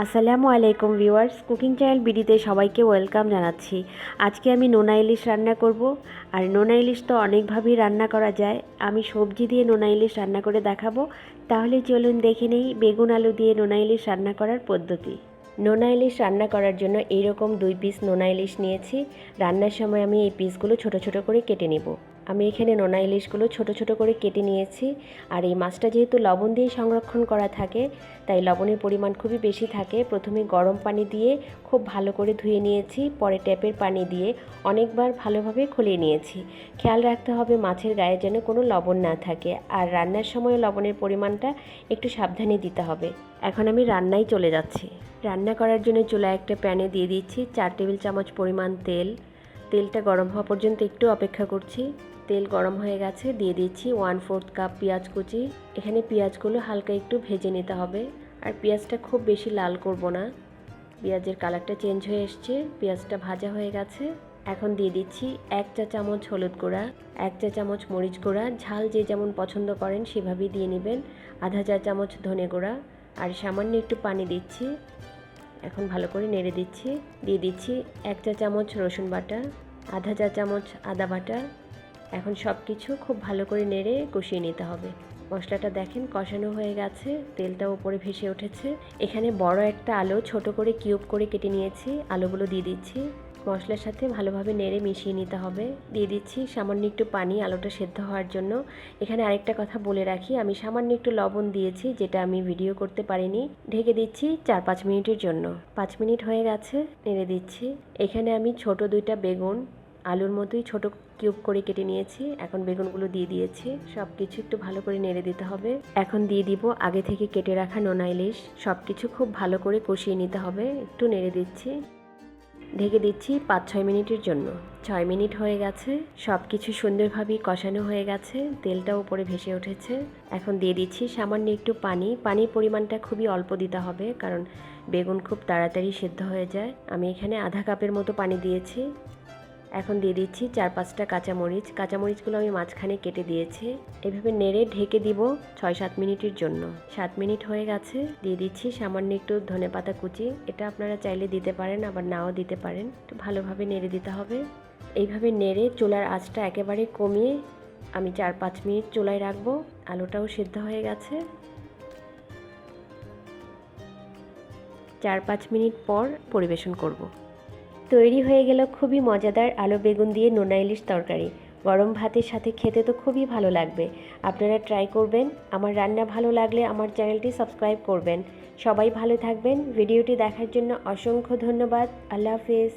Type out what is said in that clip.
আসসালামু আলাইকুম viewers, cooking channel বিডিতে সবাইকে ওয়েলকাম জানাচ্ছি। আজকে আমি নোনা ইলিশ রান্না করব। আর নোনা ইলিশ তো অনেকভাবেই রান্না করা যায়। আমি সবজি দিয়ে নোনা ইলিশ রান্না করে দেখাবো। তাহলে চলুন দেখে নেই বেগুন আলু দিয়ে নোনা ইলিশ রান্না করার পদ্ধতি। নোনা ইলিশ রান্না করার জন্য এইরকম 2 পিস নোনা ইলিশ নিয়েছি। রান্নার সময় আমি এই পিসগুলো ছোট ছোট করে কেটে নেব। আমি এখানে নোনা ইলিশগুলো ছোট ছোট করে কেটে নিয়েছি। আর এই মাছটা যেহেতু লবণ দিয়ে সংরক্ষণ করা থাকে, তাই লবণের পরিমাণ খুবই বেশি থাকে। প্রথমে গরম পানি দিয়ে খুব ভালো করে ধুয়ে নিয়েছি, পরে ট্যাপের পানি দিয়ে অনেকবার ভালোভাবে খুলিয়ে নিয়েছি। খেয়াল রাখতে হবে মাছের গায়ে যেন কোনো লবণ না থাকে, আর রান্নার সময় লবণের পরিমাণটা একটু সাবধানে দিতে হবে। এখন আমি রান্নায় চলে যাচ্ছি। রান্না করার জন্য চুলায় একটা প্যানে দিয়ে দিচ্ছি 4 টেবিল চামচ পরিমাণ তেল। তেলটা গরম হওয়া পর্যন্ত একটু অপেক্ষা করছি। তেল গরম হয়ে গেছে, দিয়ে দিচ্ছি 1/4 কাপ পেঁয়াজ কুচি। এখানে পেঁয়াজগুলো হালকা একটু ভেজে নিতে হবে, আর পেঁয়াজটা খুব বেশি লাল করব না। পেঁয়াজের কালারটা চেঞ্জ হয়ে এসছে, পেঁয়াজটা ভাজা হয়ে গেছে। এখন দিয়ে দিচ্ছি 1 চা চামচ হলুদ গুঁড়া, 1 চা চামচ মরিচ গুঁড়া, ঝাল যে যেমন পছন্দ করেন সেভাবেই দিয়ে নেবেন। আধা চা চামচ ধনে গুঁড়া, আর সামান্য একটু পানি দিচ্ছি। এখন ভালো করে নেড়ে দিচ্ছি। দিয়ে দিচ্ছি 1 চা চামচ রসুন বাটা, আধা চা চামচ আদা বাটা। এখন সব কিছু খুব ভালো করে নেড়ে কষিয়ে নিতে হবে। মশলাটা দেখেন কষানো হয়ে গেছে, তেলটা উপরে ভেসে উঠেছে। এখানে বড় একটা আলু ছোট করে কিউব করে কেটে নিয়েছি, আলুগুলো দিয়ে দিচ্ছি। মশলার সাথে ভালোভাবে নেড়ে মিশিয়ে নিতে হবে। দিয়ে দিচ্ছি সামান্য একটু পানি আলুটা সেদ্ধ হওয়ার জন্য। এখানে আরেকটা কথা বলে রাখি, আমি সামান্য একটু লবণ দিয়েছি, যেটা আমি ভিডিও করতে পারিনি। ঢেকে দিচ্ছি 4-5 মিনিটের জন্য। 5 মিনিট হয়ে গেছে, নেড়ে দিচ্ছি। এখানে আমি ছোট 2টা বেগুন আলুর মতোই ছোট কিউব করে কেটে নিয়েছি। এখন বেগুনগুলো দিয়ে দিয়েছি, সব কিছু একটু ভালো করে নেড়ে দিতে হবে। এখন দিয়ে দিব আগে থেকে কেটে রাখা নোনা ইলিশ। সব কিছু খুব ভালো করে কষিয়ে নিতে হবে, একটু নেড়ে দিচ্ছি। ঢেকে দিচ্ছি 5-6 মিনিটের জন্য। 6 মিনিট হয়ে গেছে, সব কিছু সুন্দরভাবেই কষানো হয়ে গেছে, তেলটা উপরে ভেসে উঠেছে। এখন দিয়ে দিচ্ছি সামান্য একটু পানি। পানির পরিমাণটা খুবই অল্প দিতে হবে, কারণ বেগুন খুব তাড়াতাড়ি সেদ্ধ হয়ে যায়। আমি এখানে আধা কাপের মতো পানি দিয়েছি। এখন দিয়ে দিচ্ছি 4-5টা কাঁচামরিচ। কাঁচামরিচগুলো আমি মাঝখানে কেটে দিয়েছি। এভাবে নেড়ে ঢেকে দিব 6-7 মিনিটের জন্য। 7 মিনিট হয়ে গেছে, দিয়ে দিচ্ছি সামান্য একটু ধনেপাতা কুচি। এটা আপনারা চাইলে দিতে পারেন, আবার নাও দিতে পারেন। একটু ভালোভাবে নেড়ে দিতে হবে। এইভাবে নেড়ে চুলার আঁচটা একেবারে কমিয়ে আমি 4-5 মিনিট চুলায় রাখবো। আলুটাও সেদ্ধ হয়ে গেছে। 4-5 মিনিট পর পরিবেশন করব। তৈরি হয়ে গেল খুবই মজাদার আলু বেগুন দিয়ে নোনা ইলিশ তরকারি। গরম ভাতের সাথে খেতে তো খুবই ভালো লাগবে। আপনারা ট্রাই করবেন। আমার রান্না ভালো লাগলে আমার চ্যানেলটি সাবস্ক্রাইব করবেন। সবাই ভালো থাকবেন। ভিডিওটি দেখার জন্য অসংখ্য ধন্যবাদ। আল্লাহ হাফেজ।